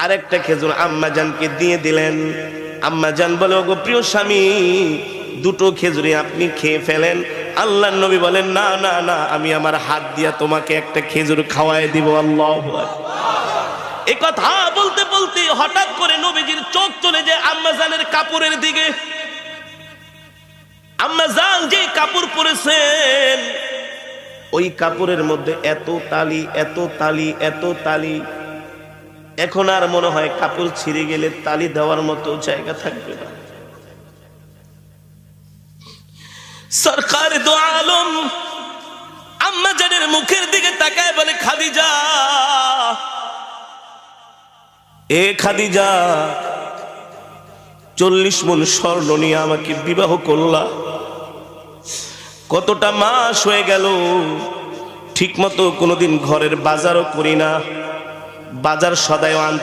আরেকটা খেজুর আম্মাজানকে দিয়ে দিলেন। আম্মাজান বলে, ওগো প্রিয় স্বামী, দুটো খেজুরি আপনি খেয়ে ফেলেন। আল্লাহর নবী বলেন, না না না, আমি আমার হাত দিয়া তোমাকে একটা খেজুর খাওয়াই দিব। আল্লাহু আকবার। এই কথা বলতে বলতে হঠাৎ করে নবীজির চোখ চলে যায় আম্মাজানের কাপড়ের দিকে। আম্মাজান যে কাপড় পরেছেন, ওই কাপড়ের মধ্যে এত তালি, এত তালি, এত তালি, এখন আর মনে হয় কাপড় ছিঁড়ে গেলে তালি দেওয়ার মতো জায়গা থাকবে না। সরকার দো আলম আম্মাজানের মুখের দিকে তাকায় বলে, খাদিজা, এ খাদিজা, 40 মণ স্বর্ণ নিয়ে আমাকে বিবাহ করলা, কতটা মাস হয়ে গেল, ঠিক মতো কোনোদিন ঘরের বাজারও করি না, বাজার সদাইও আনতে